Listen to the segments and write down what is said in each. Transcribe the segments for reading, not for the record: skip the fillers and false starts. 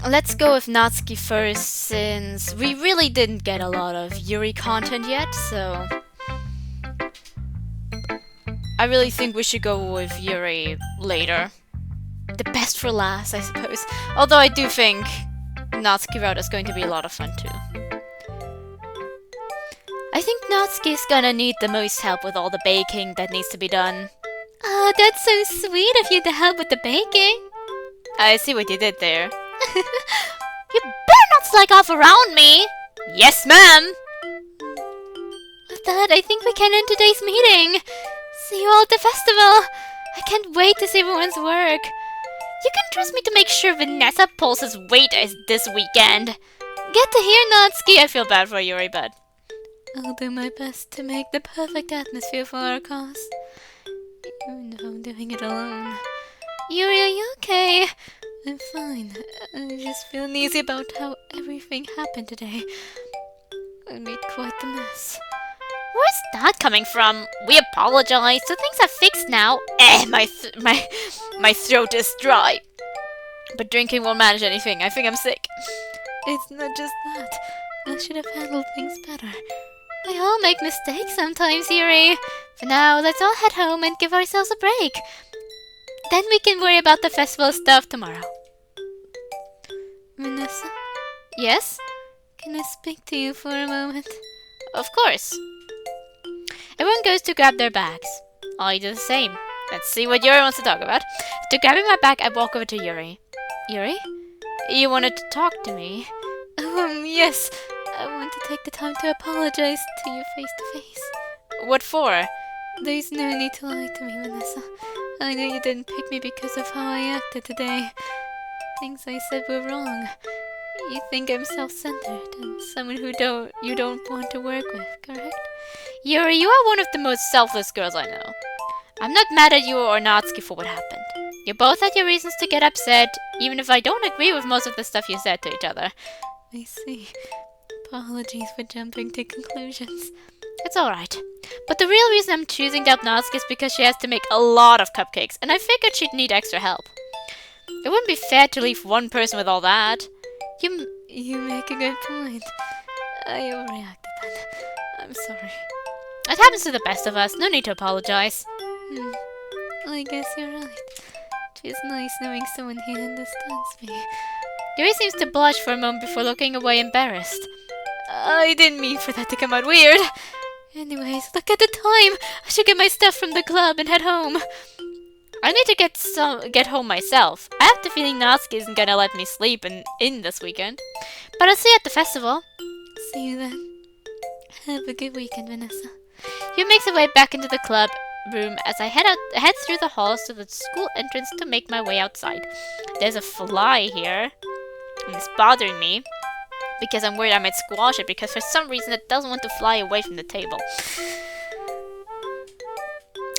let's go with Natsuki first, since we really didn't get a lot of Yuri content yet, so I really think we should go with Yuri later. The best for last, I suppose. Although I do think Natsuki route is going to be a lot of fun too. I think Natsuki's gonna need the most help with all the baking that needs to be done. Oh, that's so sweet of you to help with the baking. I see what you did there. You better not slack off around me! Yes, ma'am! With that, I think we can end today's meeting. See you all at the festival. I can't wait to see everyone's work. You can trust me to make sure Vanessa pulls his weight this weekend. Get to hear, Natsuki. I feel bad for Yuri, but I'll do my best to make the perfect atmosphere for our cause. Even though I'm doing it alone. Yuri, are you okay? I'm fine. I just feel uneasy about how everything happened today. I made quite the mess. Where's that coming from? We apologize, so things are fixed now. My throat is dry. But drinking won't manage anything. I think I'm sick. It's not just that. I should have handled things better. We all make mistakes sometimes, Yuri. For now, let's all head home and give ourselves a break. Then we can worry about the festival stuff tomorrow. Vanessa? Yes? Can I speak to you for a moment? Of course. Everyone goes to grab their bags. I do the same. Let's see what Yuri wants to talk about. After grabbing my bag, I walk over to Yuri. Yuri? You wanted to talk to me? Yes. I want to take the time to apologize to you face to face. What for? There's no need to lie to me, Vanessa. I know you didn't pick me because of how I acted today. Things I said were wrong. You think I'm self-centered and someone who you don't want to work with, correct? Yuri, you are one of the most selfless girls I know. I'm not mad at you or Natsuki for what happened. You both had your reasons to get upset, even if I don't agree with most of the stuff you said to each other. I see. Apologies for jumping to conclusions. It's alright. But the real reason I'm choosing to help Natsuki is because she has to make a lot of cupcakes, and I figured she'd need extra help. It wouldn't be fair to leave one person with all that. You make a good point. I overreacted then. I'm sorry. It happens to the best of us. No need to apologize. I guess you're right. It feels nice knowing someone here understands me. Yuri seems to blush for a moment before looking away embarrassed. I didn't mean for that to come out weird. Anyways, look at the time. I should get my stuff from the club and head home. I need to get home myself. I have the feeling Natsuki isn't gonna let me sleep in this weekend. But I'll see you at the festival. See you then. Have a good weekend, Vanessa. You makes her way back into the club room as I head through the halls to the school entrance to make my way outside. There's a fly here, and it's bothering me because I'm worried I might squash it because for some reason it doesn't want to fly away from the table.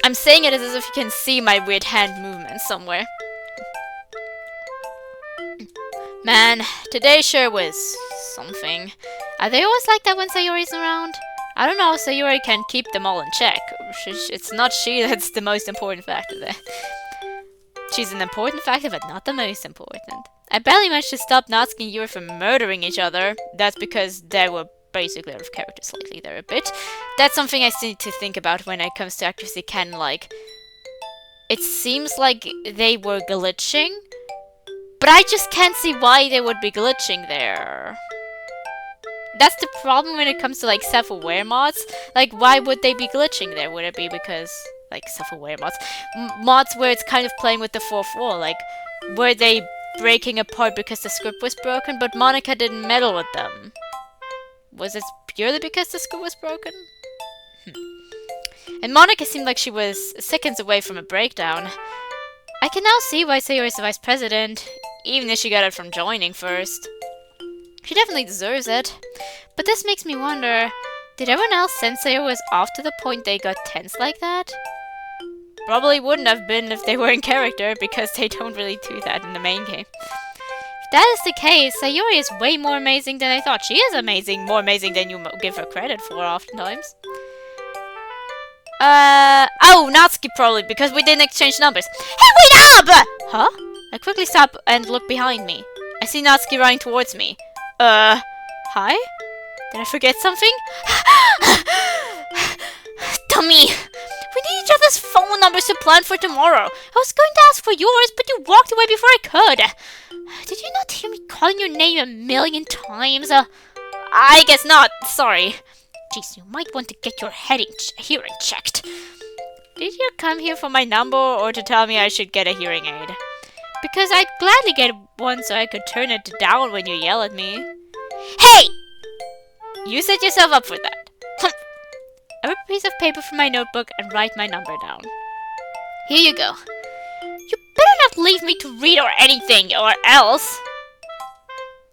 I'm saying it as if you can see my weird hand movement somewhere. Man, today sure was something. Are they always like that when Sayori's around? I don't know how Sayori can keep them all in check. It's not she that's the most important factor there. She's an important factor, but not the most important. I barely managed to stop Natsuki and Yuri from murdering each other. That's because they were basically out of character slightly there a bit. That's something I need to think about when it comes to accuracy canon, like... It seems like they were glitching, but I just can't see why they would be glitching there. That's the problem when it comes to, like, self-aware mods. Like, why would they be glitching there? Would it be because, like, self-aware mods? Mods where it's kind of playing with the fourth wall. Like, were they breaking apart because the script was broken, but Monica didn't meddle with them? Was it purely because the script was broken? And Monica seemed like she was seconds away from a breakdown. I can now see why Sayori is the vice president, even if she got it from joining first. She definitely deserves it. But this makes me wonder, did everyone else sense Sayori was off to the point they got tense like that? Probably wouldn't have been if they were in character, because they don't really do that in the main game. If that is the case, Sayori is way more amazing than I thought. She is amazing, more amazing than you give her credit for oftentimes. Oh, Natsuki probably, because we didn't exchange numbers. Hey, wait up! Huh? I quickly stop and look behind me. I see Natsuki running towards me. Hi? Did I forget something? Dummy! We need each other's phone numbers to plan for tomorrow. I was going to ask for yours, but you walked away before I could. Did you not hear me calling your name 1,000,000 times? I guess not. Sorry. Jeez, you might want to get your hearing checked. Did you come here for my number or to tell me I should get a hearing aid? Because I'd gladly get one so I could turn it down when you yell at me. Hey! You set yourself up for that. I rip a piece of paper from my notebook and write my number down. Here you go. You better not leave me to read or anything, or else...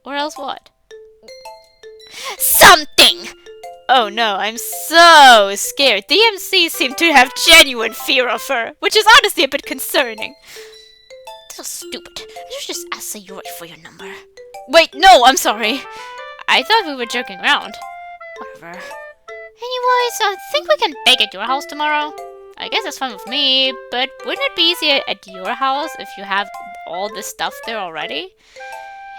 Or else what? Something! Oh no, I'm so scared. The MCs seem to have genuine fear of her, which is honestly a bit concerning. So stupid. I should just ask Sayori for your number. Wait, no, I'm sorry. I thought we were joking around. Whatever. Anyways, I think we can bake at your house tomorrow. I guess that's fine with me, but wouldn't it be easier at your house if you have all this stuff there already?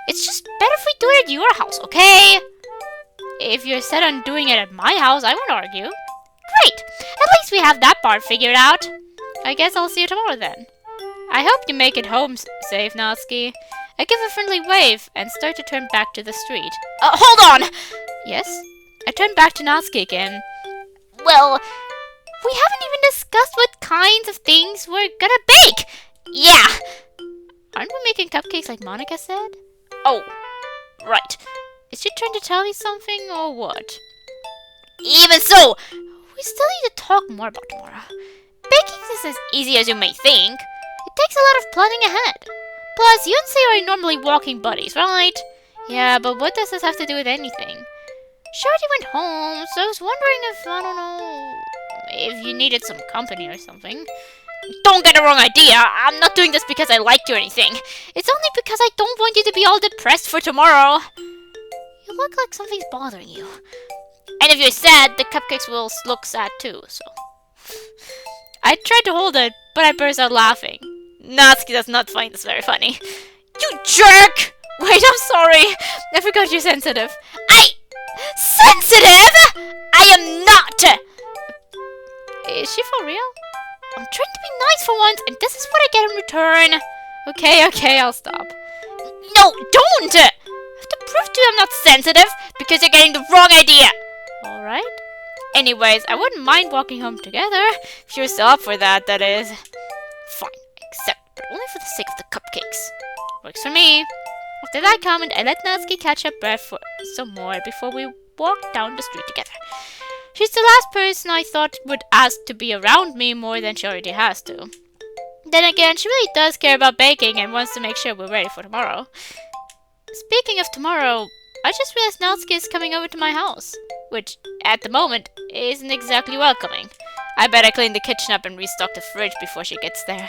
It's just better if we do it at your house, okay? If you're set on doing it at my house, I won't argue. Great! At least we have that part figured out. I guess I'll see you tomorrow then. I hope you make it home safe, Natsuki. I give a friendly wave and start to turn back to the street. Hold on! Yes? I turn back to Natsuki again. Well, we haven't even discussed what kinds of things we're gonna bake! Yeah! Aren't we making cupcakes like Monica said? Oh, right. Is she trying to tell me something or what? Even so, we still need to talk more about tomorrow. Baking is as easy as you may think. It takes a lot of planning ahead. Plus, you and Sayori are normally walking buddies, right? Yeah, but what does this have to do with anything? She already went home, so I was wondering if, I don't know, if you needed some company or something. Don't get the wrong idea. I'm not doing this because I like you or anything. It's only because I don't want you to be all depressed for tomorrow. You look like something's bothering you. And if you're sad, the cupcakes will look sad too, so... I tried to hold it, but I burst out laughing. Natsuki does not find this very funny. You jerk! Wait, I'm sorry. I forgot you're sensitive. Sensitive? I am not! Is she for real? I'm trying to be nice for once, and this is what I get in return. Okay, I'll stop. No, don't! I have to prove to you I'm not sensitive, because you're getting the wrong idea. Alright. Anyways, I wouldn't mind walking home together, if you're still up for that, that is. Fine, but only for the sake of the cupcakes. Works for me. After that comment, I let Natsuki catch her breath for some more before we walked down the street together. She's the last person I thought would ask to be around me more than she already has to. Then again, she really does care about baking and wants to make sure we're ready for tomorrow. Speaking of tomorrow, I just realized Natsuki is coming over to my house, which, at the moment, isn't exactly welcoming. I bet I clean the kitchen up and restock the fridge before she gets there.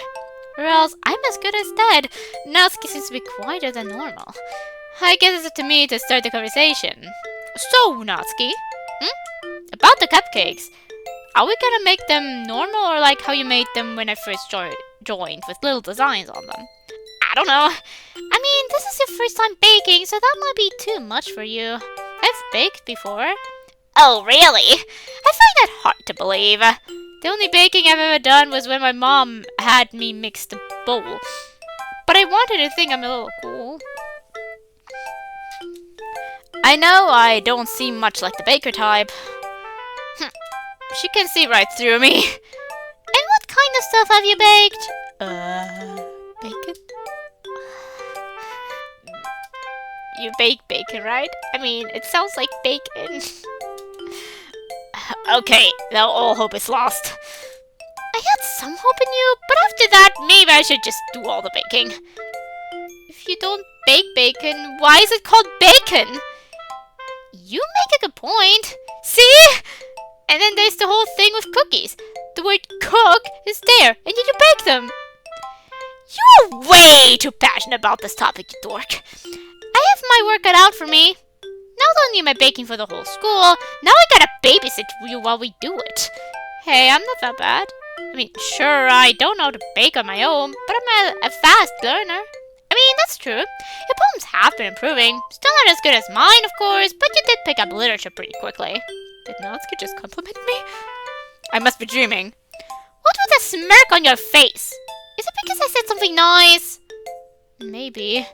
Or else, I'm as good as dead. Natsuki seems to be quieter than normal. I guess it's up to me to start the conversation. So, Natsuki, about the cupcakes, are we gonna make them normal or like how you made them when I first joined, with little designs on them? I don't know. I mean, this is your first time baking, so that might be too much for you. I've baked before. Oh, really? I find that hard to believe. The only baking I've ever done was when my mom had me mix the bowl. But I wanted to think I'm a little cool. I know I don't seem much like the baker type. She can see right through me. And what kind of stuff have you baked? Bacon? You bake bacon, right? I mean, it sounds like bacon. Okay, now all hope is lost. I had some hope in you, but after that, maybe I should just do all the baking. If you don't bake bacon, why is it called bacon? You make a good point. See? And then there's the whole thing with cookies. The word cook is there, and yet you bake them. You're way too passionate about this topic, you dork. I have my work cut out for me. Not only am I baking for the whole school, now I gotta babysit you while we do it. Hey, I'm not that bad. I mean, sure, I don't know how to bake on my own, but I'm a fast learner. I mean, that's true. Your poems have been improving. Still not as good as mine, of course, but you did pick up literature pretty quickly. Did Natsuki just compliment me? I must be dreaming. What with a smirk on your face? Is it because I said something nice? Maybe.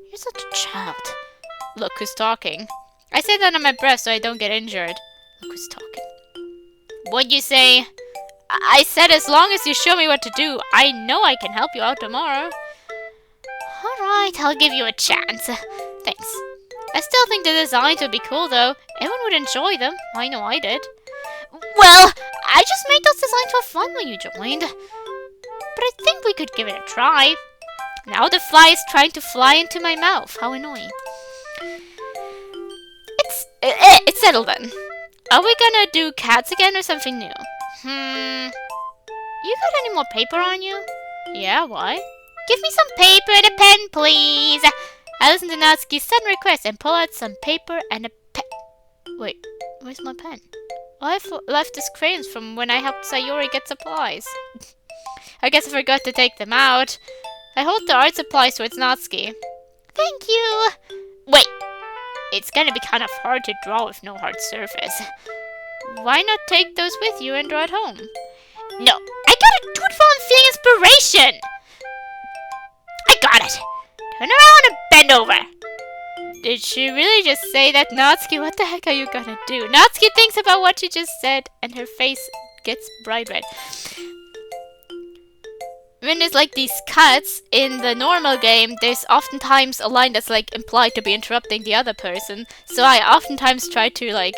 You're such a child. Look who's talking. I say that on my breath so I don't get injured. Look who's talking. What'd you say? I said as long as you show me what to do, I know I can help you out tomorrow. Alright, I'll give you a chance. Thanks. I still think the designs would be cool though. Everyone would enjoy them. I know I did. Well, I just made those designs for fun when you joined. But I think we could give it a try. Now the fly is trying to fly into my mouth. How annoying. It's settled then. Are we gonna do cats again or something new? You got any more paper on you? Yeah, why? Give me some paper and a pen, please. I listen to Natsuki's sudden request and pull out some paper and a pen. Wait, where's my pen? I've left his crayons from when I helped Sayori get supplies. I guess I forgot to take them out. I hold the art supplies towards Natsuki. Thank you! Wait, it's gonna be kind of hard to draw with no hard surface. Why not take those with you and draw at home? No, I gotta do it while I'm feeling inspiration! I got it! Turn around and bend over! Did she really just say that, Natsuki? What the heck are you gonna do? Natsuki thinks about what she just said, and her face gets bright red. When there's like these cuts in the normal game, there's oftentimes a line that's like implied to be interrupting the other person. So I oftentimes try to like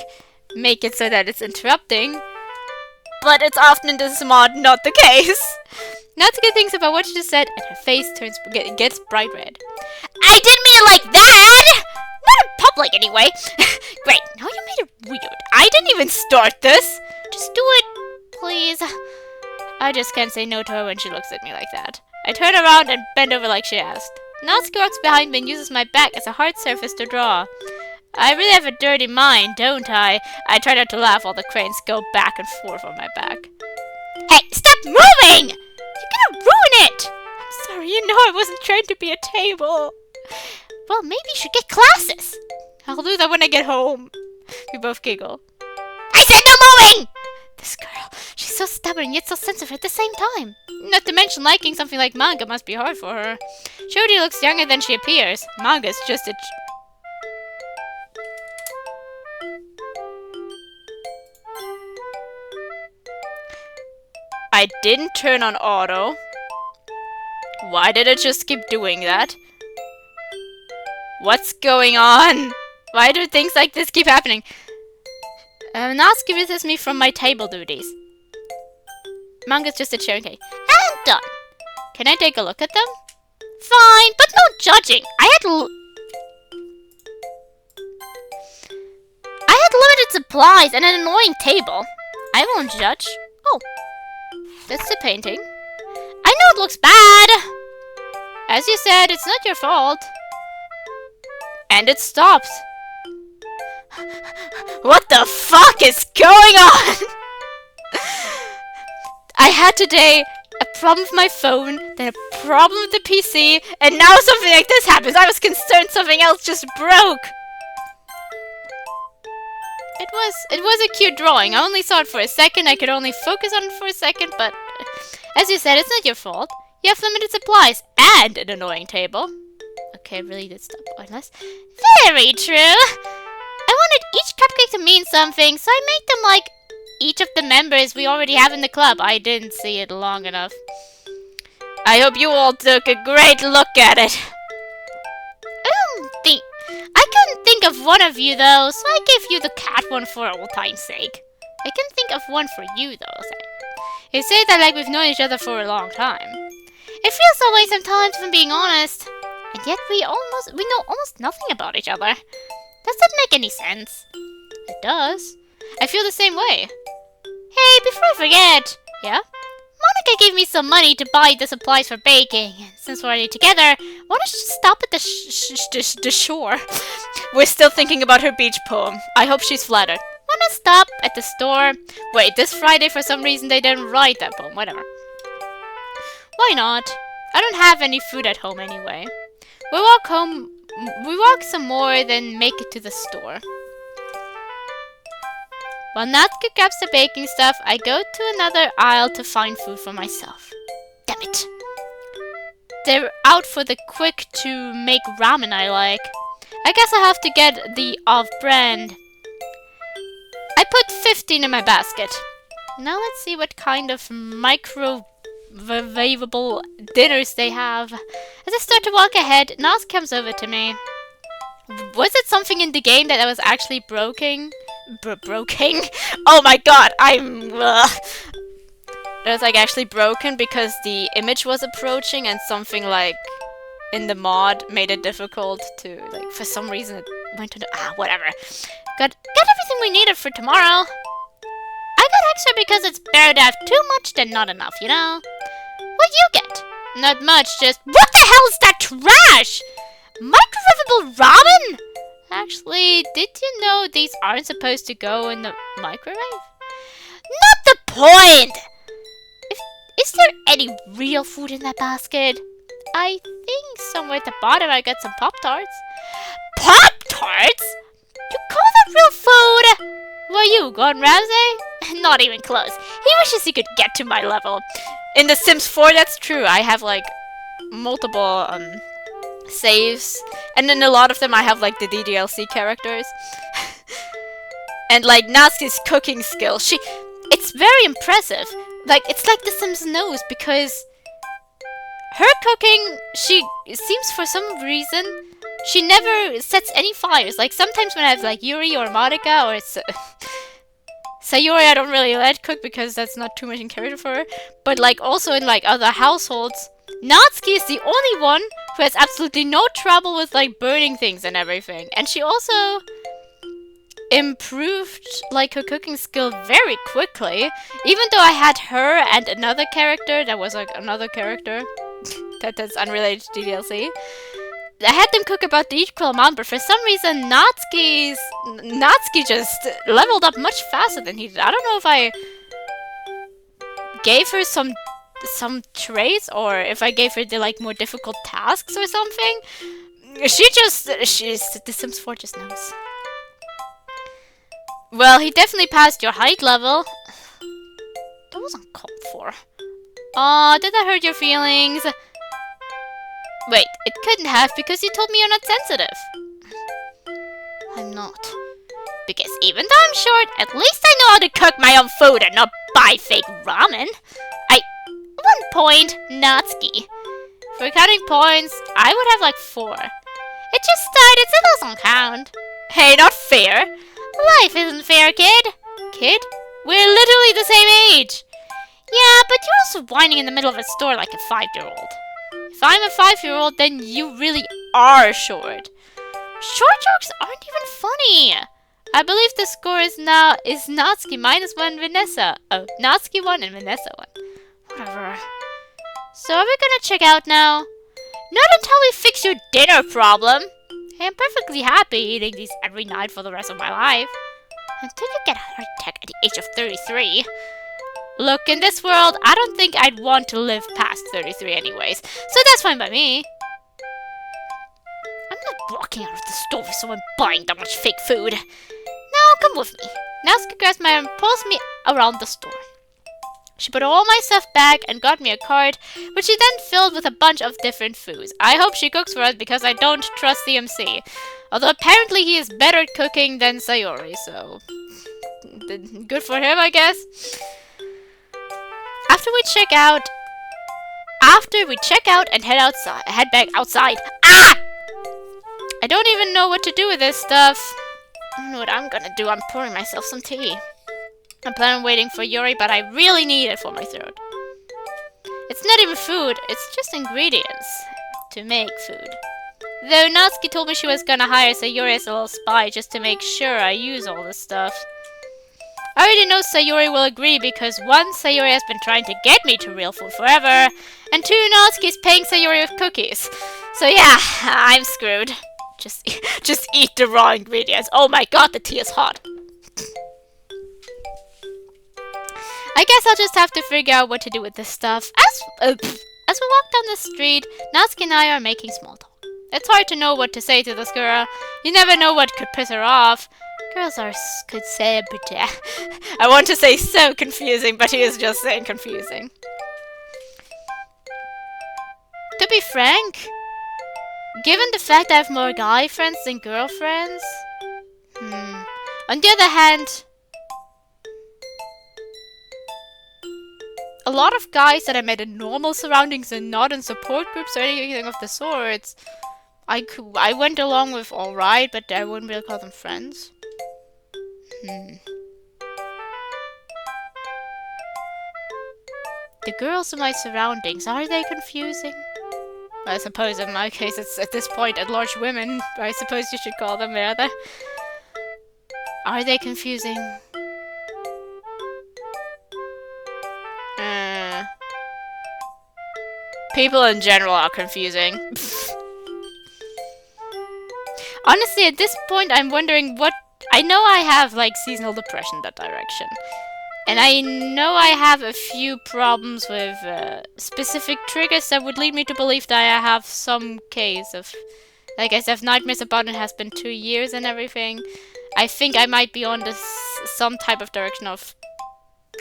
make it so that it's interrupting, but it's often in this mod not the case. Natsuki thinks about what she just said, and her face gets bright red. I didn't mean it like that! Not in public, anyway. Great, now you made it weird. I didn't even start this. Just do it, please. I just can't say no to her when she looks at me like that. I turn around and bend over like she asked. Natsuki walks behind me and uses my back as a hard surface to draw. I really have a dirty mind, don't I? I try not to laugh while the cranes go back and forth on my back. Hey, stop moving! You're gonna ruin it! I'm sorry, you know I wasn't trained to be a table. Well, maybe you should get classes. I'll do that when I get home. We both giggle. I said no moving! This girl, she's so stubborn yet so sensitive at the same time. Not to mention liking something like manga must be hard for her. She already looks younger than she appears. Manga's just a... I didn't turn on auto. Why did it just keep doing that? What's going on? Why do things like this keep happening? Natsuki resists me from my table duties. Manga's just a chair, okay. And done. Can I take a look at them? Fine, but no judging. I had limited supplies and an annoying table. I won't judge. Oh, that's the painting. I know it looks bad. As you said, it's not your fault. And it stops. What the fuck is going on? I had today a problem with my phone, then a problem with the PC, and now something like this happens. I was concerned something else just broke. It was a cute drawing. I only saw it for a second. I could only focus on it for a second, but as you said, it's not your fault. You have limited supplies and an annoying table. Okay, I really did stop pointless. Very true. I wanted each cupcake to mean something, so I made them like each of the members we already have in the club. I didn't see it long enough. I hope you all took a great look at it. I couldn't think of one of you though, so I gave you the cat one for old time's sake. I can think of one for you though. You say that like we've known each other for a long time. It feels that way sometimes, if I'm being honest. And yet we know almost nothing about each other. Does that make any sense? It does. I feel the same way. Hey, before I forget. Yeah? Monica gave me some money to buy the supplies for baking. Since we're already together, why don't you just stop at the shore? We're still thinking about her beach poem. I hope she's flattered. Wanna stop at the store? Wait, this Friday for some reason they didn't write that poem. Whatever. Why not? I don't have any food at home anyway. We walk home. We walk some more, then make it to the store. While Natsuki grabs the baking stuff, I go to another aisle to find food for myself. Damn it. They're out for the quick to make ramen I like. I guess I have to get the off-brand. I put 15 in my basket. Now let's see what kind of microwavable dinners they have. As I start to walk ahead, Nas comes over to me. Was it something in the game that I was actually broken? Broken? Oh my god, I'm... It was like actually broken because the image was approaching and something like in the mod made it difficult to, like, for some reason it went to the... whatever. Got everything we needed for tomorrow. I got extra because it's better to have too much than not enough, you know? What you get? Not much, just... What the hell is that trash? Microwavable ramen? Actually, did you know these aren't supposed to go in the microwave? Not the point! Is there any real food in that basket? I think somewhere at the bottom I got some Pop-Tarts. Pop-Tarts? You call that real food? Who are you, Gordon Ramsay? Not even close. He wishes he could get to my level. In The Sims 4, that's true. I have, like, multiple, saves. And in a lot of them I have, like, the DDLC characters. And, like, Natsuki's cooking skill. It's very impressive. Like, it's like The Sims knows, because her cooking, she seems for some reason, she never sets any fires. Like, sometimes when I have, like, Yuri or Marika or it's... Sayori I don't really let cook because that's not too much in character for her. But, like, also in, like, other households, Natsuki is the only one who has absolutely no trouble with, like, burning things and everything. And she also improved, like, her cooking skill very quickly. Even though I had her and another character that was, like, another character that's unrelated to DDLC. I had them cook about the equal amount, but for some reason Natsuki just leveled up much faster than he did. I don't know if I gave her some traits or if I gave her the, like, more difficult tasks or something. The Sims 4 just knows. Well, he definitely passed your height level. That wasn't called for. Aw, did that hurt your feelings? Wait, it couldn't have because you told me you're not sensitive. I'm not. Because even though I'm short, at least I know how to cook my own food and not buy fake ramen. 1 point, Natsuki. For counting points, I would have like 4. It just started, so it doesn't count. Hey, not fair. Life isn't fair, kid. Kid? We're literally the same age. Yeah, but you're also whining in the middle of a store like a 5-year-old. If I'm a 5-year-old, then you really are short. Short jokes aren't even funny. I believe the score is Natsuki -1, Vanessa. Oh, Natsuki 1 and Vanessa 1. Whatever. So are we gonna check out now? Not until we fix your dinner problem. I am perfectly happy eating these every night for the rest of my life. Until you get a heart attack at the age of 33. Look, in this world, I don't think I'd want to live past 33 anyways. So that's fine by me. I'm not walking out of the store with someone buying that much fake food. Now, come with me. Natsuki grabs my arm and pulls me around the store. She put all my stuff back and got me a cart, which she then filled with a bunch of different foods. I hope she cooks for us because I don't trust the MC. Although apparently he is better at cooking than Sayori, so... good for him, I guess. After we check out and head back outside. Ah! I don't even know what to do with this stuff. I don't know what I'm gonna do. I'm pouring myself some tea. I plan on waiting for Yuri, but I really need it for my throat. It's not even food, it's just ingredients to make food. Though Natsuki told me she was gonna hire Sayori as a little spy just to make sure I use all this stuff. I already know Sayori will agree because 1, Sayori has been trying to get me to real food forever, and 2, Natsuki is paying Sayori with cookies. So yeah, I'm screwed. Just eat the raw ingredients. Oh my god, the tea is hot. I guess I'll just have to figure out what to do with this stuff. As we walk down the street, Natsuki and I are making small talk. It's hard to know what to say to this girl. You never know what could piss her off. Girls are could say a bit. I want to say so confusing, but he is just saying confusing. To be frank, given the fact I have more guy friends than girlfriends, on the other hand, a lot of guys that I met in normal surroundings and not in support groups or anything of the sorts, I went along with alright, but I wouldn't really call them friends. The girls in my surroundings, are they confusing? I suppose in my case it's at this point at large women, I suppose you should call them rather. Are they confusing? People in general are confusing. Honestly, at this point I'm wondering what... I know I have like seasonal depression that direction. And I know I have a few problems with specific triggers that would lead me to believe that I have some case of... Like I said, nightmares about it has been 2 years and everything. I think I might be on this some type of direction of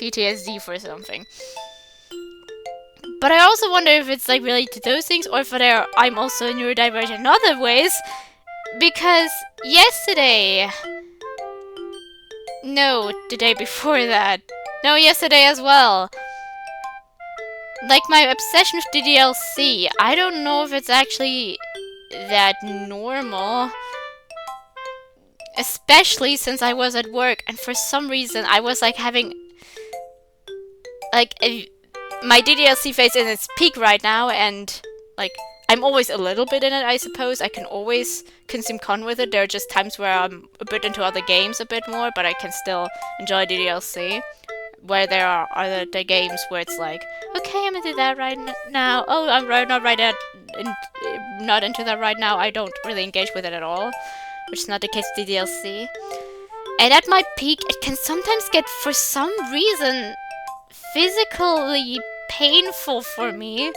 PTSD for something. But I also wonder if it's like related to those things or if I'm also neurodivergent in other ways. Because yesterday... No, the day before that. No, yesterday as well. Like my obsession with the DLC, I don't know if it's actually that normal. Especially since I was at work and for some reason I was like having... Like, my DDLC phase in its peak right now and like... I'm always a little bit in it, I suppose. I can always consume con with it. There are just times where I'm a bit into other games a bit more, but I can still enjoy DDLC. Where there are other games where it's like, okay, I'm into that right now. Oh, I'm not into that right now. I don't really engage with it at all, which is not the case with DDLC. And at my peak, it can sometimes get, for some reason, physically painful for me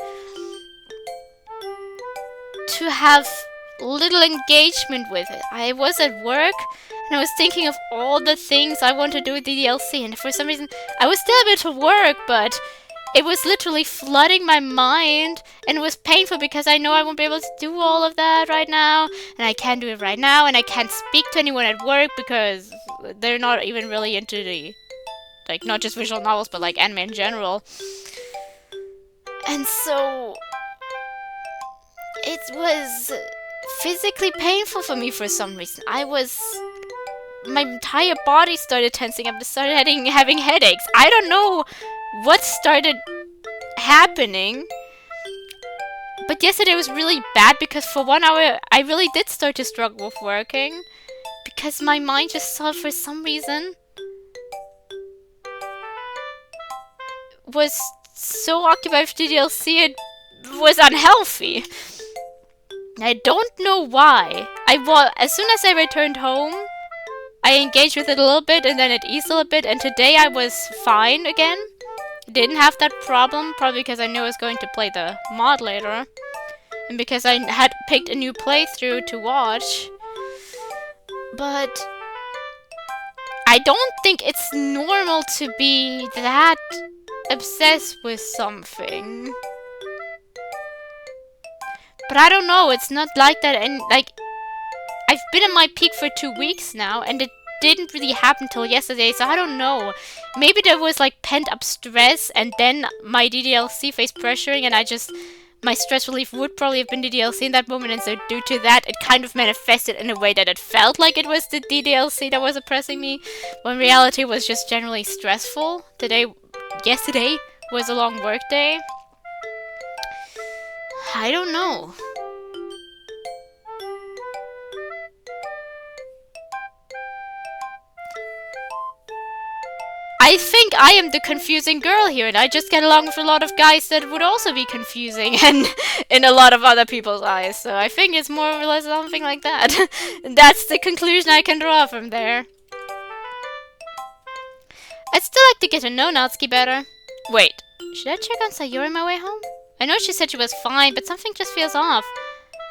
to have little engagement with it. I was at work and I was thinking of all the things I want to do with the DLC, and for some reason I was still able to work, but it was literally flooding my mind and it was painful because I know I won't be able to do all of that right now, and I can't do it right now, and I can't speak to anyone at work because they're not even really into the, like, not just visual novels but like anime in general. And so it was physically painful for me for some reason. My entire body started tensing up, started having headaches. I don't know what started happening. But yesterday was really bad because for 1 hour I really did start to struggle with working. Because my mind just saw, for some reason, was so occupied with the DLC it was unhealthy. I don't know why. As soon as I returned home, I engaged with it a little bit and then it eased a little bit, and today I was fine again. Didn't have that problem, probably because I knew I was going to play the mod later. And because I had picked a new playthrough to watch. But I don't think it's normal to be that obsessed with something. But I don't know, it's not like that, and like, I've been at my peak for 2 weeks now, and it didn't really happen till yesterday, so I don't know. Maybe there was like pent up stress, and then my DDLC faced pressuring, and my stress relief would probably have been DDLC in that moment, and so due to that, it kind of manifested in a way that it felt like it was the DDLC that was oppressing me, when reality was just generally stressful. Yesterday was a long work day. I don't know. I think I am the confusing girl here, and I just get along with a lot of guys that would also be confusing and in a lot of other people's eyes. So I think it's more or less something like that. That's the conclusion I can draw from there. I'd still like to get to know Natsuki better. Wait, should I check on Sayori on my way home? I know she said she was fine, but something just feels off.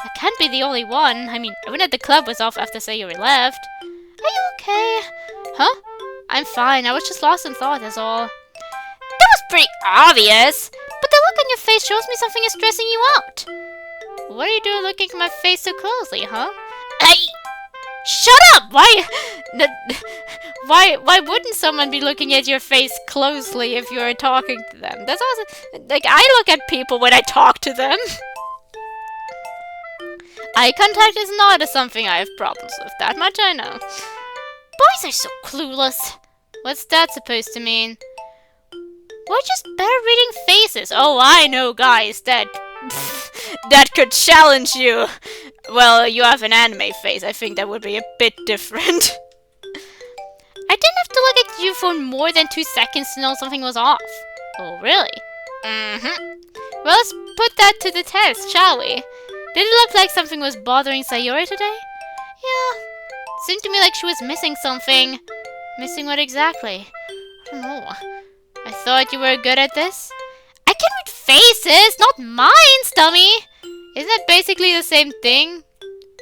I can't be the only one. I mean, everyone at the club was off after Sayuri left. Are you okay? Huh? I'm fine. I was just lost in thought, that's all. That was pretty obvious. But the look on your face shows me something is stressing you out. What are you doing looking at my face so closely, huh? Shut up! Why wouldn't someone be looking at your face closely if you're talking to them? That's also, like, I look at people when I talk to them. Eye contact is not something I have problems with, that much I know. Boys are so clueless. What's that supposed to mean? We're just better reading faces. Oh, I know guys that could challenge you. Well, you have an anime face. I think that would be a bit different. I didn't have to look at you for more than 2 seconds to know something was off. Oh, really? Mm-hmm. Well, let's put that to the test, shall we? Did it look like something was bothering Sayori today? Yeah. Seemed to me like she was missing something. Missing what exactly? I don't know. I thought you were good at this. I can read faces, not minds, dummy! Isn't that basically the same thing?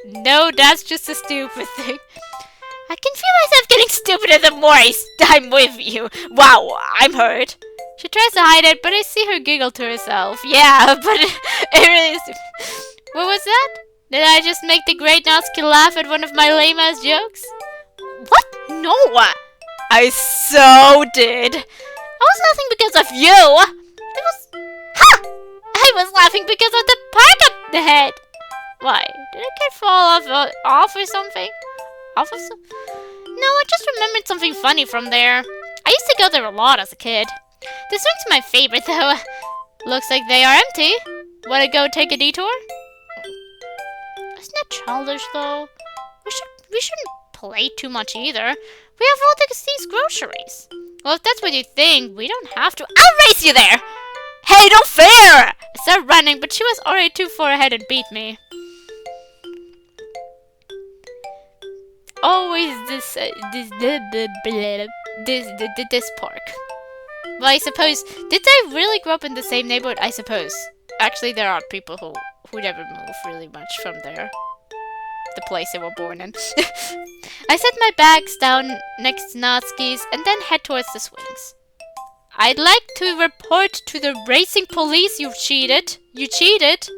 No, that's just a stupid thing. I can feel myself getting stupider the more I'm with you. Wow, I'm hurt. She tries to hide it, but I see her giggle to herself. Yeah, but it really is. What was that? Did I just make the great Natsuki laugh at one of my lame-ass jokes? What? No! I so did. I was laughing because of you. I was laughing because of the park up the head. Why? Did a kid fall off or something? Off of some? No, I just remembered something funny from there. I used to go there a lot as a kid. The swing's my favorite though. Looks like they are empty. Wanna go take a detour? Isn't that childish though? We shouldn't play too much either. We have all these groceries. Well, if that's what you think, we don't have to. I'll race you there! Hey, don't fair! I started running, but she was already too far ahead and beat me. Always this park. Well, I suppose, did they really grow up in the same neighborhood? I suppose. Actually, there are people who never move really much from there. The place they were born in. I set my bags down next to Natsuki's and then head towards the swings. I'd like to report to the racing police you cheated. You cheated.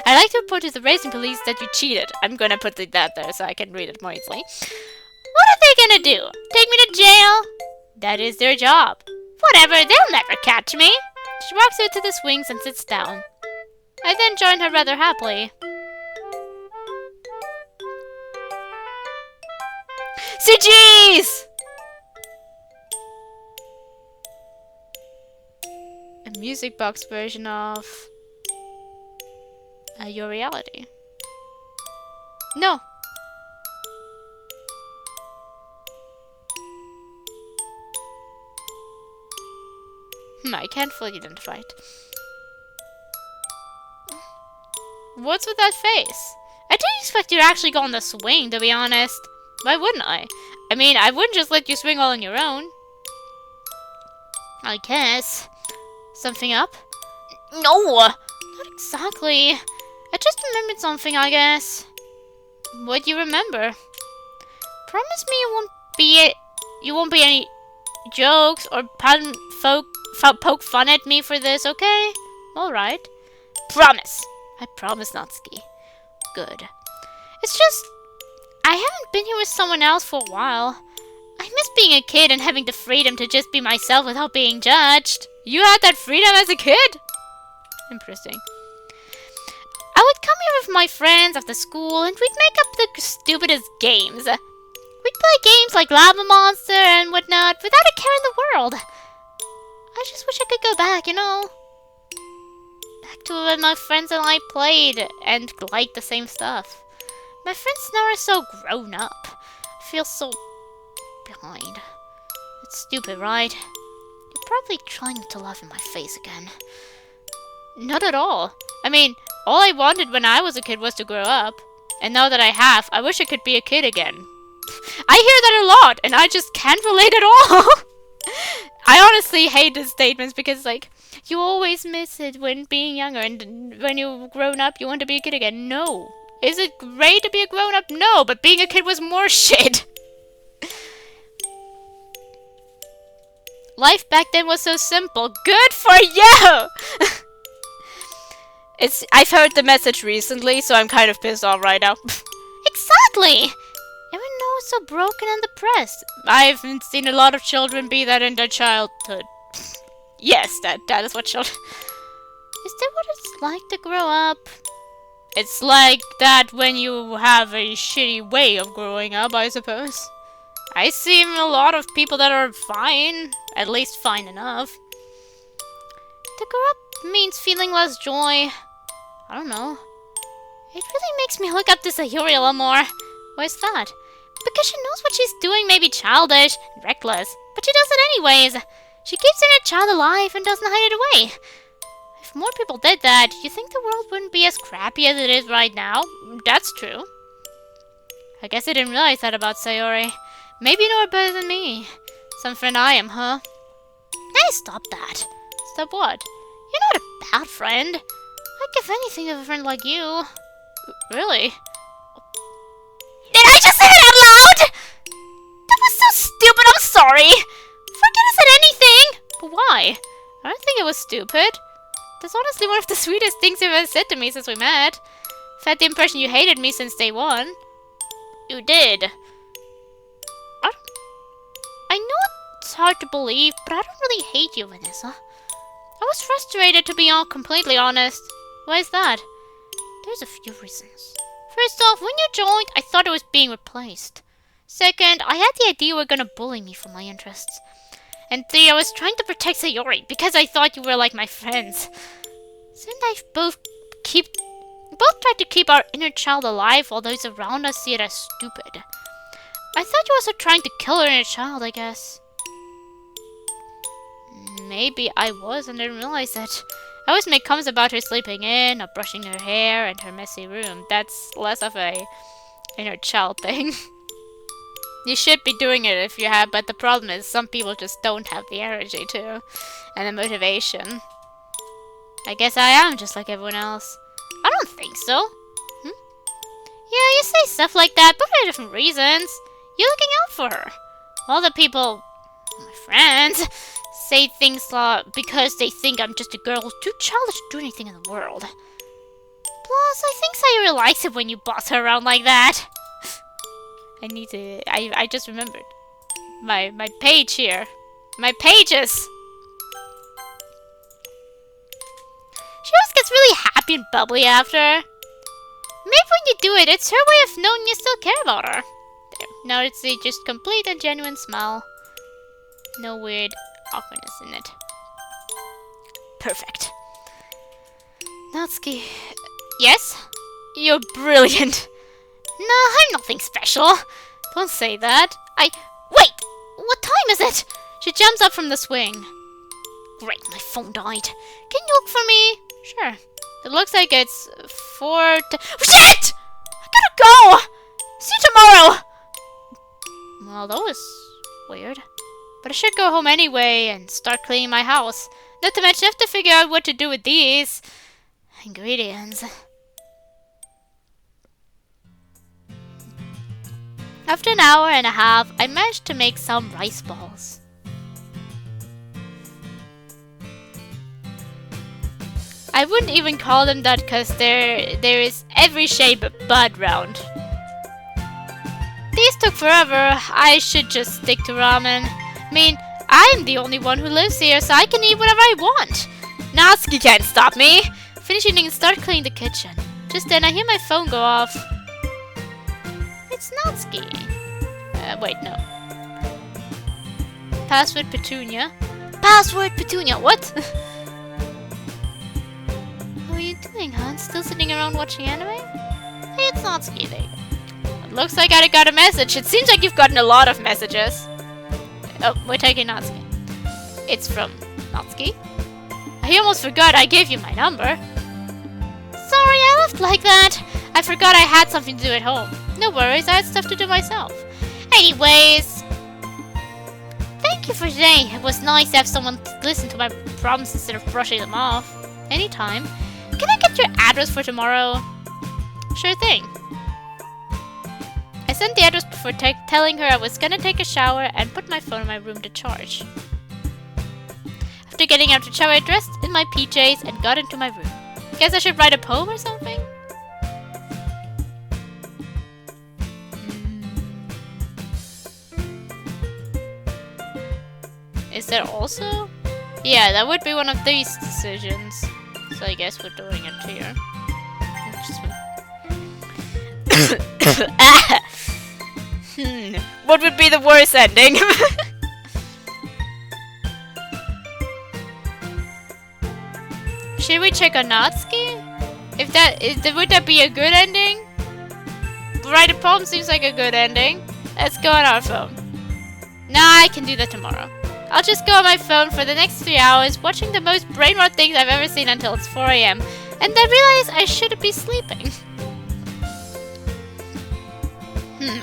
I'd like to report to the racing police that you cheated. I'm gonna put that there so I can read it more easily. What are they gonna do? Take me to jail? That is their job. Whatever, they'll never catch me. She walks out to the swings and sits down. I then join her rather happily. CGs! A music box version of Your Reality. No. I can't fully identify it. What's with that face? I didn't expect you to actually go on the swing, to be honest. Why wouldn't I? I mean, I wouldn't just let you swing all on your own. I guess. Something up? No! Not exactly. I just remembered something, I guess. What do you remember? Promise me you won't be any jokes or poke fun at me for this, okay? Alright. Promise. I promise, Natsuki. Good. It's just, I haven't been here with someone else for a while. I miss being a kid and having the freedom to just be myself without being judged. You had that freedom as a kid? Interesting. I would come here with my friends after school and we'd make up the stupidest games. We'd play games like Lava Monster and whatnot without a care in the world. I just wish I could go back, you know? Back to when my friends and I played and liked the same stuff. My friends now are so grown up. I feel so behind. It's stupid, right? You're probably trying to laugh in my face again. Not at all. I mean, all I wanted when I was a kid was to grow up. And now that I have, I wish I could be a kid again. I hear that a lot, and I just can't relate at all. I honestly hate these statements because, like, you always miss it when being younger, and when you've grown up, you want to be a kid again. No. Is it great to be a grown-up? No, but being a kid was more shit. Life back then was so simple. Good for you! I've heard the message recently, so I'm kind of pissed off right now. Exactly! Even though it's so broken and depressed. I've seen a lot of children be that in their childhood. Yes, that is what children... Is that what it's like to grow up? It's like that when you have a shitty way of growing up, I suppose. I see a lot of people that are fine. At least fine enough. To grow up means feeling less joy. I don't know. It really makes me look up to Sayori a lot more. Why is that? Because she knows what she's doing may be childish and reckless, but she does it anyways. She keeps her inner child alive and doesn't hide it away. If more people did that, you think the world wouldn't be as crappy as it is right now? That's true. I guess I didn't realize that about Sayori. Maybe you know her better than me. Some friend I am, huh? Hey, stop that. Stop what? You're not a bad friend. I'd give anything to have a friend like you. Really? Did I just say it out loud? That was so stupid, I'm sorry. Forget I said anything. But why? I don't think it was stupid. That's honestly one of the sweetest things you've ever said to me since we met. I've had the impression you hated me since day one. You did. I know it's hard to believe, but I don't really hate you, Vanessa. I was frustrated, to be all completely honest. Why is that? There's a few reasons. First off, when you joined, I thought it was being replaced. Second, I had the idea you were gonna bully me for my interests. And three, I was trying to protect Sayori because I thought you were like my friends. Since I both tried to keep our inner child alive while those around us see it as stupid. I thought you were also trying to kill her inner child, I guess. Maybe I was and didn't realize it. I always make comments about her sleeping in, or brushing her hair, and her messy room. That's less of a inner child thing. You should be doing it if you have, but the problem is some people just don't have the energy to, and the motivation. I guess I am just like everyone else. I don't think so. Yeah, you say stuff like that, but for different reasons. You're looking out for her. All the people, my friends, say things because they think I'm just a girl who's too childish to do anything in the world. Plus, I think Sayori likes it when you boss her around like that. I just remembered. My page here. My pages! She always gets really happy and bubbly after. Maybe when you do it, it's her way of knowing you still care about her. There. Now it's a just complete and genuine smile. No weird awkwardness in it. Perfect. Natsuki. Yes? You're brilliant. No, I'm nothing special. Don't say that. Wait! What time is it? She jumps up from the swing. Great, my phone died. Can you look for me? Sure. It looks like it's 4 to... Shit! I gotta go! See you tomorrow! Well, that was weird. But I should go home anyway and start cleaning my house. Not to mention I have to figure out what to do with these ingredients. After an hour and a half, I managed to make some rice balls. I wouldn't even call them that because there is every shape but round. These took forever. I should just stick to ramen. I mean, I'm the only one who lives here, so I can eat whatever I want. Natsuki can't stop me. Finish eating and start cleaning the kitchen. Just then, I hear my phone go off. It's Natsuki. Wait, no. Password Petunia. Password Petunia, what? How are you doing, hon? Still sitting around watching anime? Hey, it's Natsuki. There you go. It looks like I got a message. It seems like you've gotten a lot of messages. Oh, we're taking Natsuki. It's from Natsuki. I almost forgot I gave you my number. Sorry, I left like that. I forgot I had something to do at home. No worries, I had stuff to do myself. Anyways, thank you for today. It was nice to have someone listen to my problems instead of brushing them off. Anytime. Can I get your address for tomorrow? Sure thing. I sent the address before telling her I was gonna take a shower and put my phone in my room to charge. After getting out of the shower, I dressed in my PJs and got into my room. Guess I should write a poem or something? Is there also? Yeah, that would be one of these decisions. So I guess we're doing it here. What would be the worst ending? Should we check on Natsuki? Would that be a good ending? Write a poem seems like a good ending. Let's go on our phone. Nah, I can do that tomorrow. I'll just go on my phone for the next 3 hours, watching the most brain-rot things I've ever seen until it's 4 AM, and then realize I shouldn't be sleeping.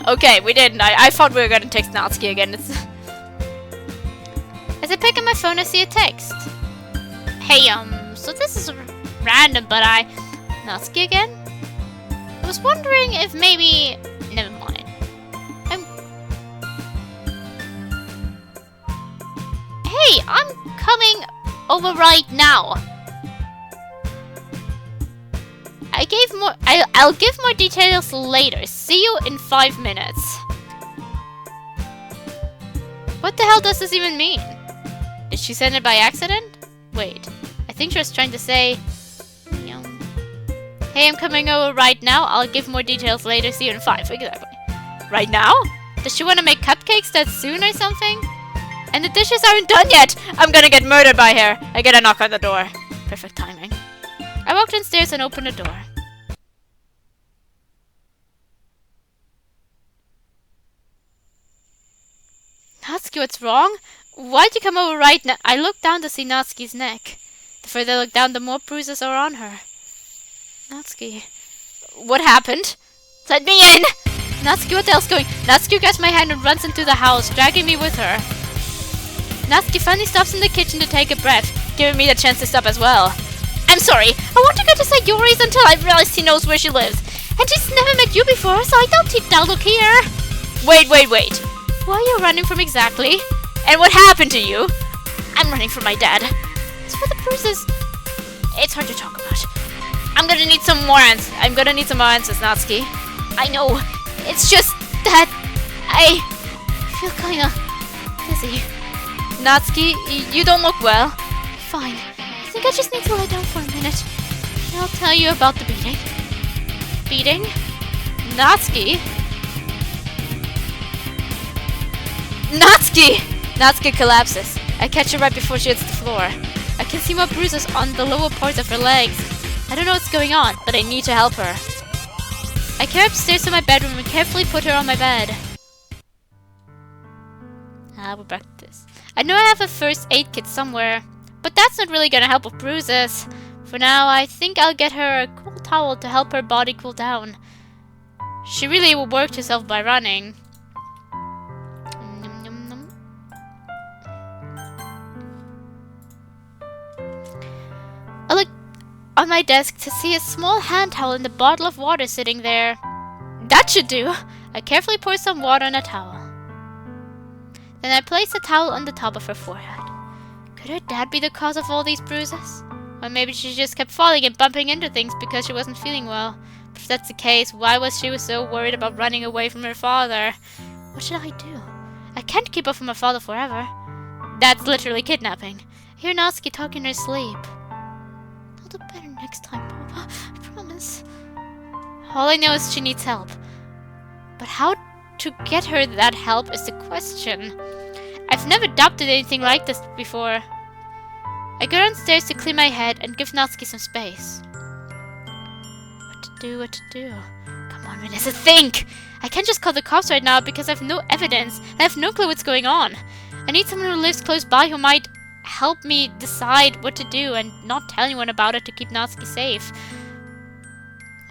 Okay, we didn't. I thought we were gonna text Natsuki again. As I pick up my phone, I see a text. Hey, so this is random, but Natsuki again? I was wondering if maybe... Never mind. Hey, I'm coming over right now. I'll give more details later. See you in 5 minutes. What the hell does this even mean? Did she send it by accident? Wait, I think she was trying to say... Hey, I'm coming over right now. I'll give more details later. See you in 5. Exactly. Right now? Does she want to make cupcakes that soon or something? And the dishes aren't done yet! I'm gonna get murdered by her! I get a knock on the door. Perfect timing. I walked downstairs and opened the door. Natsuki, what's wrong? Why'd you come over right now? I looked down to see Natsuki's neck. The further I look down, the more bruises are on her. Natsuki. What happened? Let me in! Natsuki, what the hell's going? Natsuki grabs my hand and runs into the house, dragging me with her. Natsuki finally stops in the kitchen to take a breath, giving me the chance to stop as well. I'm sorry, I want to go to Sayori's until I realize he knows where she lives. And she's never met you before, so I doubt he'll look here. Wait. Who are you running from exactly? And what happened to you? I'm running from my dad. As for the bruises, it's hard to talk about. I'm gonna need some more answers. Natsuki. I know. It's just that I feel kinda dizzy. Natsuki, you don't look well. Fine. I think I just need to lie down for a minute. And I'll tell you about the beating. Beating? Natsuki? Natsuki! Natsuki collapses. I catch her right before she hits the floor. I can see more bruises on the lower parts of her legs. I don't know what's going on, but I need to help her. I carry her upstairs to my bedroom and carefully put her on my bed. We're back to this. I know I have a first aid kit somewhere, but that's not really gonna help with bruises. For now, I think I'll get her a cool towel to help her body cool down. She really worked herself by running. I look on my desk to see a small hand towel and a bottle of water sitting there. That should do. I carefully pour some water on a towel. Then I place the towel on the top of her forehead. Could her dad be the cause of all these bruises? Or maybe she just kept falling and bumping into things because she wasn't feeling well. But if that's the case, why was she so worried about running away from her father? What should I do? I can't keep her from her father forever. That's literally kidnapping. I hear Natsuki talking in her sleep. I'll do better next time, Papa. I promise. All I know is she needs help. But how to get her that help is the question. I've never adopted anything like this before. I go downstairs to clean my head and give Natsuki some space. What to do? Come on, Vanessa, think! I can't just call the cops right now because I have no evidence and I have no clue what's going on. I need someone who lives close by who might help me decide what to do and not tell anyone about it to keep Natsuki safe.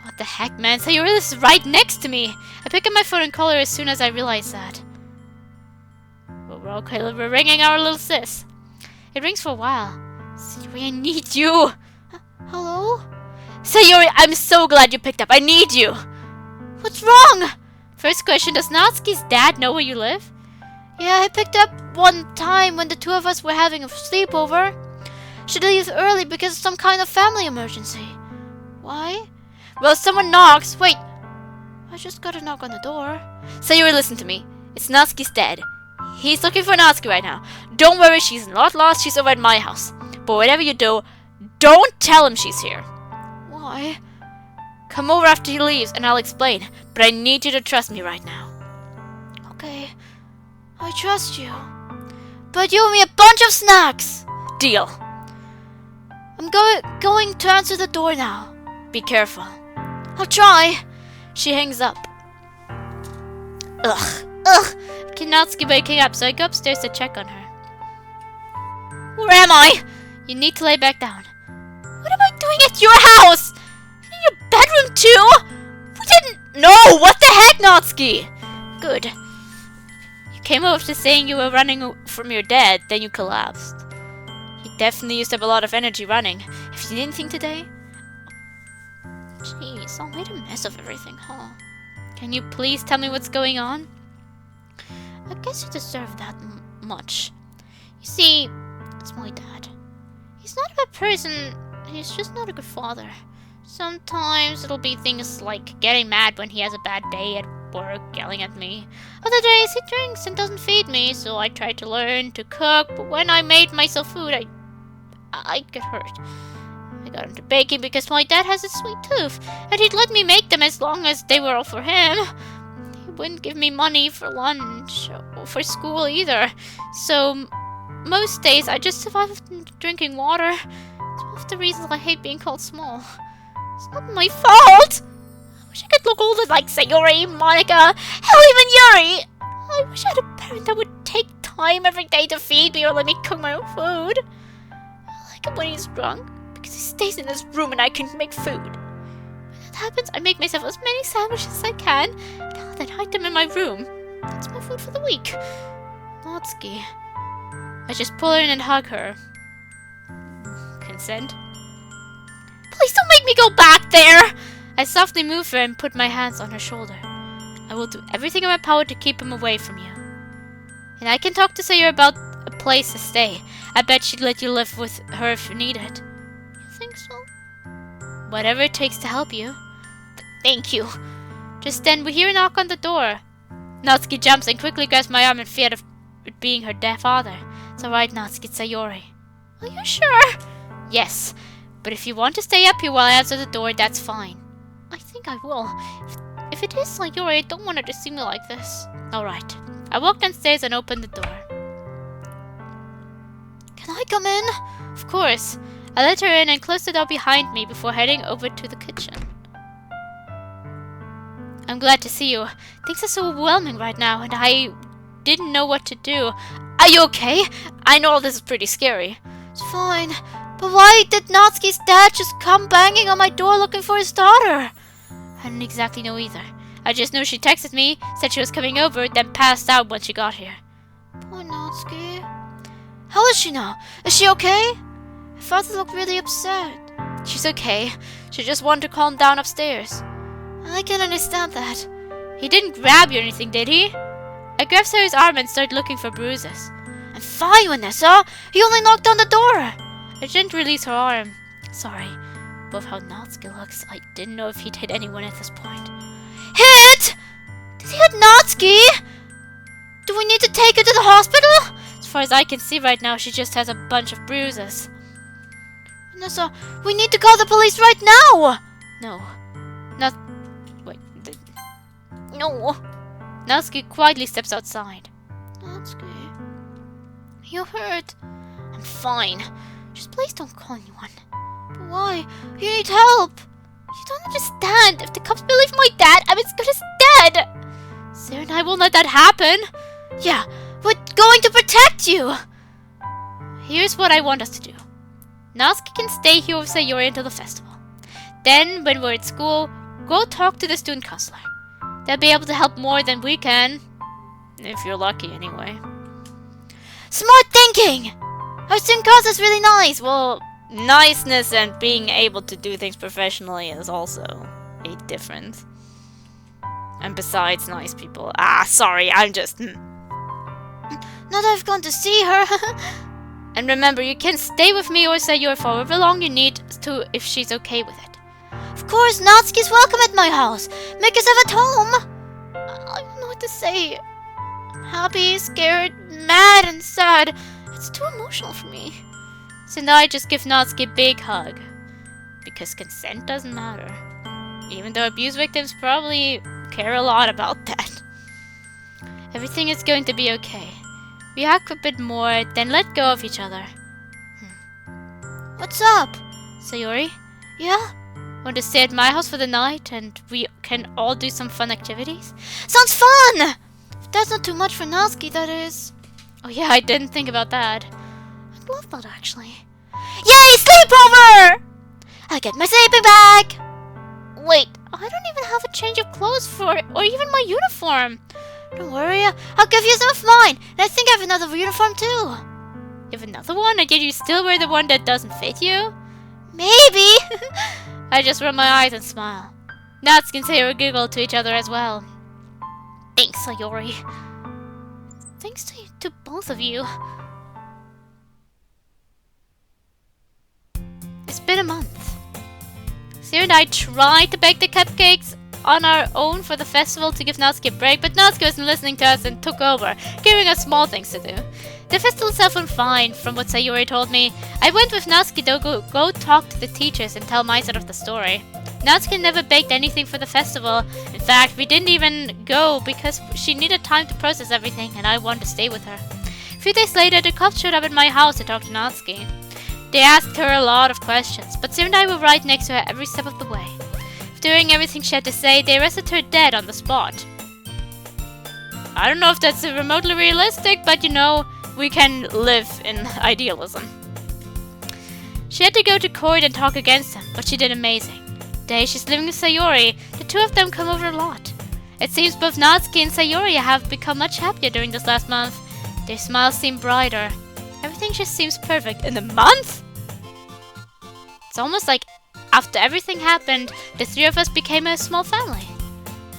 What the heck, man? Sayori is right next to me! I pick up my phone and call her as soon as I realize that. Well, we're okay, we're ringing our little sis. It rings for a while. Sayori, I need you! Hello? Sayori, I'm so glad you picked up. I need you. What's wrong? First question, does Natsuki's dad know where you live? Yeah, I picked up one time when the two of us were having a sleepover. Should leave early because of some kind of family emergency. Why? Well, someone knocks. Wait, I just got a knock on the door. Sayori, listen to me. It's Natsuki's dad. He's looking for Natsuki right now. Don't worry, she's not lost. She's over at my house. But whatever you do, don't tell him she's here. Why? Come over after he leaves and I'll explain. But I need you to trust me right now. Okay, I trust you. But you owe me a bunch of snacks. Deal. I'm going to answer the door now. Be careful. I'll try. She hangs up. Ugh. Natsuki waking up, so I go upstairs to check on her. Where am I? You need to lay back down. What am I doing at your house? In your bedroom too? We didn't know. What the heck, Natsuki? Good. You came over to saying you were running from your dad, then you collapsed. You definitely used up a lot of energy running. Have you seen anything today? Jeez, I made a mess of everything, huh? Can you please tell me what's going on? I guess you deserve that much. You see, it's my dad. He's not a bad person, he's just not a good father. Sometimes it'll be things like getting mad when he has a bad day at work, yelling at me. Other days he drinks and doesn't feed me, so I try to learn to cook, but when I made myself food, I get hurt. I got into baking because my dad has a sweet tooth, and he'd let me make them as long as they were all for him. He wouldn't give me money for lunch or for school either, so most days I just survive with drinking water. It's one of the reasons I hate being called small. It's not my fault! I wish I could look older like Sayori, Monica, hell, even Yuri! I wish I had a parent that would take time every day to feed me or let me cook my own food. I like it when he's drunk, because he stays in his room and I can make food. When that happens, I make myself as many sandwiches as I can, and then hide them in my room. That's my food for the week. Natsuki. I just pull her in and hug her. Consent? Please don't make me go back there! I softly move her and put my hands on her shoulder. I will do everything in my power to keep him away from you. And I can talk to Sayori about a place to stay. I bet she'd let you live with her if you need it. You think so? Whatever it takes to help you. But thank you. Just then we hear a knock on the door. Natsuki jumps and quickly grabs my arm in fear of it being her dead father. It's alright, Natsuki, it's Sayori. Are you sure? Yes. But if you want to stay up here while I answer the door, that's fine. I think I will. If it is Sayori, I don't want her to see me like this. Alright. I walk downstairs and open the door. Can I come in? Of course. I let her in and close the door behind me before heading over to the kitchen. I'm glad to see you. Things are so overwhelming right now, and I didn't know what to do. Are you okay? I know this is pretty scary. It's fine. But why did Natsuki's dad just come banging on my door looking for his daughter? I didn't exactly know either. I just know she texted me, said she was coming over, then passed out when she got here. Poor Natsuki. How is she now? Is she okay? Her father looked really upset. She's okay. She just wanted to calm down upstairs. I can understand that. He didn't grab you or anything, did he? I grabbed Sarah's arm and started looking for bruises. I'm fine, Vanessa. He only knocked on the door. I didn't release her arm. Sorry. Above how Natsuki looks, I didn't know if he'd hit anyone at this point. Hit? Did he hit Natsuki? Do we need to take her to the hospital? As far as I can see right now, she just has a bunch of bruises. Vanessa, we need to call the police right now. No. No. Natsuki quietly steps outside. Natsuki, you hurt? I'm fine. Just please don't call anyone. But why? You need help. You don't understand. If the cops believe my dad, I'm as good as dead. Sarah and I won't let that happen. Yeah, we're going to protect you. Here's what I want us to do. Natsuki can stay here with Sayori until the festival. Then, when we're at school, go talk to the student counselor. They'll be able to help more than we can. If you're lucky, anyway. Smart thinking! Our student council is really nice. Well, niceness and being able to do things professionally is also a difference. And besides, nice people. Sorry, I'm just... Now that I've gone to see her... And remember, you can stay with me or Sayori for however long you need to if she's okay with it. Of course, Natsuki's welcome at my house. Make yourself at home. I don't know what to say. Happy, scared, mad, and sad. It's too emotional for me. So now I just give Natsuki a big hug. Because consent doesn't matter. Even though abuse victims probably care a lot about that. Everything is going to be okay. We hug a bit more, then let go of each other. What's up? Sayori? Yeah? Want to stay at my house for the night and we can all do some fun activities? Sounds fun! If that's not too much for Natsuki, that is. Oh yeah, I didn't think about that. I'd love that actually. Yay, sleepover! I'll get my sleeping bag! Wait, I don't even have a change of clothes for it, or even my uniform. Don't worry, I'll give you some of mine. And I think I have another uniform too. You have another one? And yet you still wear the one that doesn't fit you? Maybe! I just roll my eyes and smile. Natsuki and Sayori giggle to each other as well. Thanks, Sayori. Thanks to both of you. It's been a month. Sayori and I tried to bake the cupcakes on our own for the festival to give Natsuki a break, but Natsuki wasn't listening to us and took over, giving us small things to do. The festival itself went fine, from what Sayori told me. I went with Natsuki to go talk to the teachers and tell my side of the story. Natsuki never baked anything for the festival. In fact, we didn't even go because she needed time to process everything and I wanted to stay with her. A few days later, the cops showed up at my house to talk to Natsuki. They asked her a lot of questions, but Sayori and I were right next to her every step of the way. During everything she had to say, they arrested her dead on the spot. I don't know if that's remotely realistic, but you know, we can live in idealism. She had to go to court and talk against him, but she did amazing. Today she's living with Sayori. The two of them come over a lot. It seems both Natsuki and Sayori have become much happier during this last month. Their smiles seem brighter. Everything just seems perfect. In a month? It's almost like after everything happened, the three of us became a small family.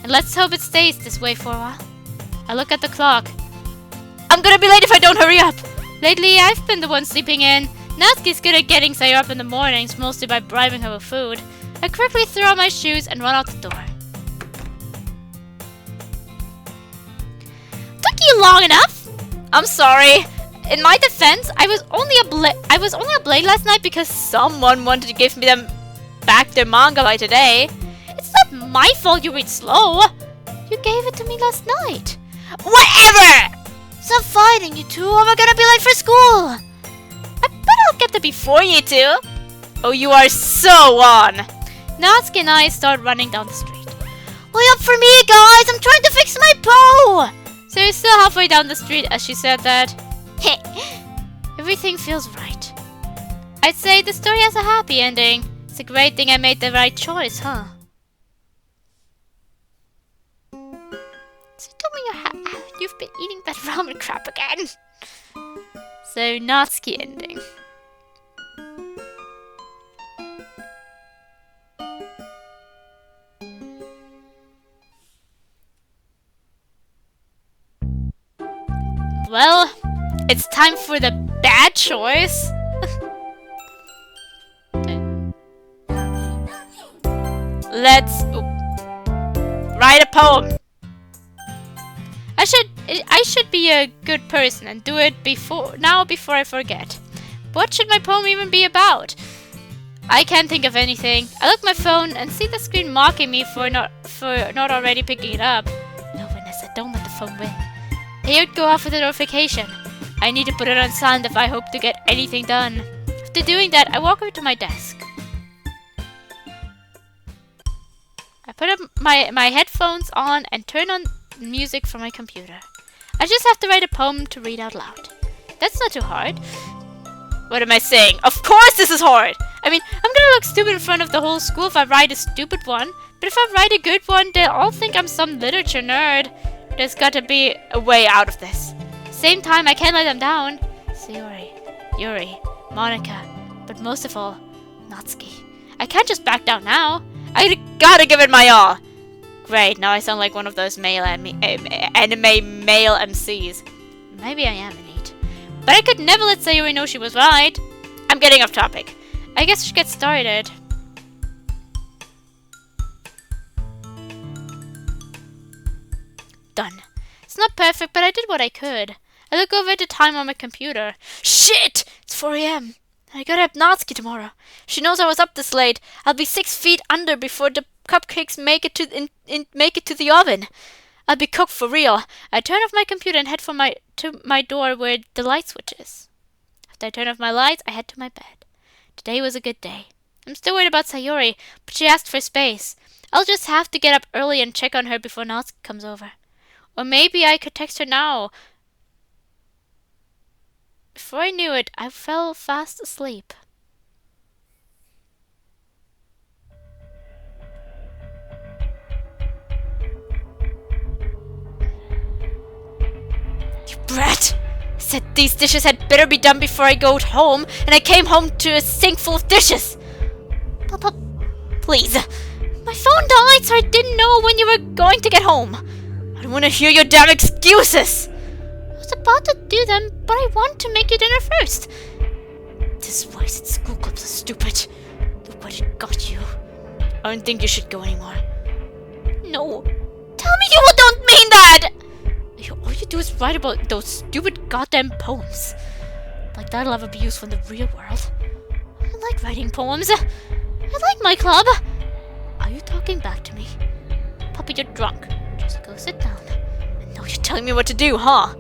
And let's hope it stays this way for a while. I look at the clock. I'm gonna be late if I don't hurry up! Lately, I've been the one sleeping in. Natsuki's good at getting Sayori up in the mornings, mostly by bribing her with food. I quickly throw on my shoes and run out the door. Took you long enough? I'm sorry. In my defense, I was only up late last night because someone wanted to give me them back their manga by today. It's not my fault you read slow. You gave it to me last night. Whatever! Stop fighting, you two, or we're gonna be late for school. I bet I'll get there before you two. Oh, you are so on. Natsuki and I start running down the street. Wait up for me, guys! I'm trying to fix my bow! So we're still halfway down the street as she said that. Everything feels right. I'd say the story has a happy ending. It's a great thing I made the right choice, huh? So tell me you've been eating that ramen crap again. So Natsuki ending. Well, it's time for the bad choice. Let's write a poem. I should be a good person and do it before I forget. What should my poem even be about? I can't think of anything. I look at my phone and see the screen mocking me for not already picking it up. No, Vanessa, don't let the phone ring. It would go off with a notification. I need to put it on silent if I hope to get anything done. After doing that, I walk over to my desk. I put up my headphones on and turn on music from my computer. I just have to write a poem to read out loud. That's not too hard. What am I saying? Of course this is hard! I mean, I'm gonna look stupid in front of the whole school if I write a stupid one. But if I write a good one, they'll all think I'm some literature nerd. There's gotta be a way out of this. Same time, I can't let them down. Sayori, Yuri, Monica, But most of all, Natsuki. I can't just back down now. I gotta give it my all. Great, now I sound like one of those anime male MCs. Maybe I am innate. But I could never let Sayori know she was right. I'm getting off topic. I guess we should get started. Done. It's not perfect, but I did what I could. I look over at the time on my computer. Shit! It's 4 a.m. I gotta have Natsuki tomorrow. She knows I was up this late. I'll be 6 feet under before the cupcakes make it to the oven. I'll be cooked for real. I turn off my computer and head to my door where the light switch is. After I turn off my lights, I head to my bed. Today was a good day. I'm still worried about Sayori, but she asked for space. I'll just have to get up early and check on her before Natsuki comes over. Or maybe I could text her now. Before I knew it, I fell fast asleep. You brat! I said these dishes had better be done before I go home, and I came home to a sink full of dishes! Papa, please. My phone died, so I didn't know when you were going to get home. I don't want to hear your damn excuses! I was about to do them, but I want to make you dinner first. This wasted school clubs are stupid. Look what it got you. I don't think you should go anymore. No. Tell me you don't mean that! All you do is write about those stupid goddamn poems. Like that'll ever be useful in the real world. I like writing poems. I like my club. Are you talking back to me? Papa, you're drunk. Just go sit down. I know you're telling me what to do, huh?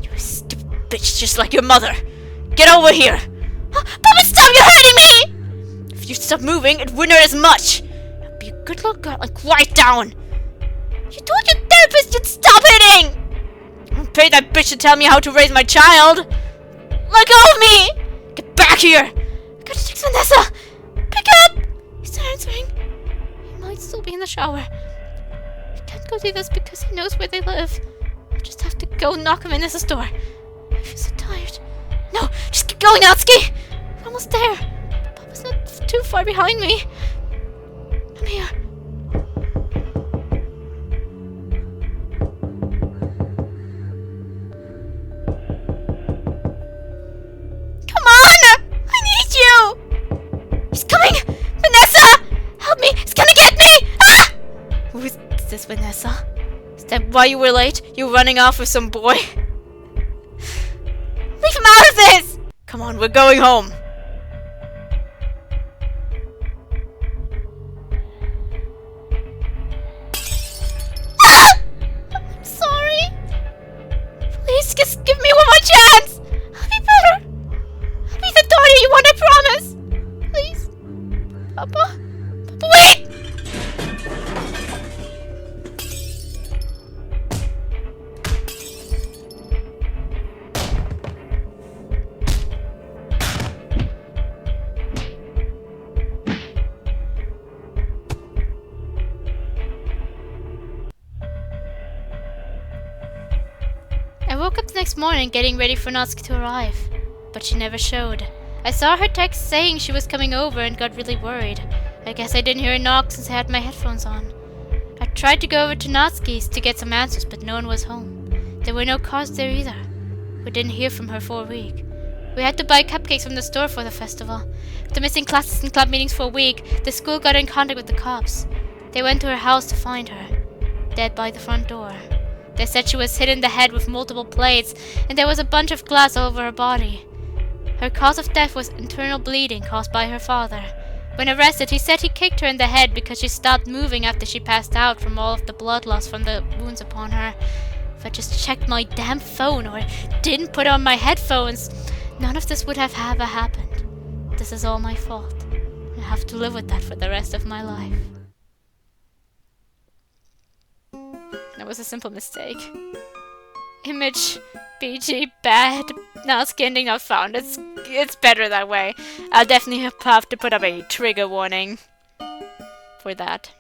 You're a stupid bitch just like your mother. Get over here. Papa, stop! You're hurting me! If you stop moving, it wouldn't hurt as much. Now be a good little girl and quiet down. You told your therapist you'd stop hitting! I don't pay that bitch to tell me how to raise my child. Let go of me! Get back here! I gotta text Vanessa! Pick up! He's not answering. He might still be in the shower. I can't go do this because he knows where they live. I just have to go knock on Vanessa's door. I feel so tired. No, just keep going, Natsuki! We're almost there. Papa's not too far behind me. I'm here. Come on! I need you! He's coming! Vanessa! Help me! He's gonna get me! Ah! Who is this, Vanessa? Is that why you were late? You were running off with some boy? Leave him out of this! Come on, we're going home. Ah! I'm sorry. Please, just give me one more chance. I'll be better. I'll be the daughter you want, I promise. Please. Papa? Papa, wait! I woke up the next morning getting ready for Natsuki to arrive, but she never showed. I saw her text saying she was coming over and got really worried. I guess I didn't hear her knock since I had my headphones on. I tried to go over to Natsuki's to get some answers, but no one was home. There were no cars there either. We didn't hear from her for a week. We had to buy cupcakes from the store for the festival. After missing classes and club meetings for a week, the school got in contact with the cops. They went to her house to find her, dead by the front door. They said she was hit in the head with multiple plates, and there was a bunch of glass all over her body. Her cause of death was internal bleeding caused by her father. When arrested, he said he kicked her in the head because she stopped moving after she passed out from all of the blood loss from the wounds upon her. If I just checked my damn phone or didn't put on my headphones, none of this would have ever happened. This is all my fault. I have to live with that for the rest of my life. That was a simple mistake. Image, PG, bad, Natsuki ending not found. It's better that way. I'll definitely have to put up a trigger warning for that.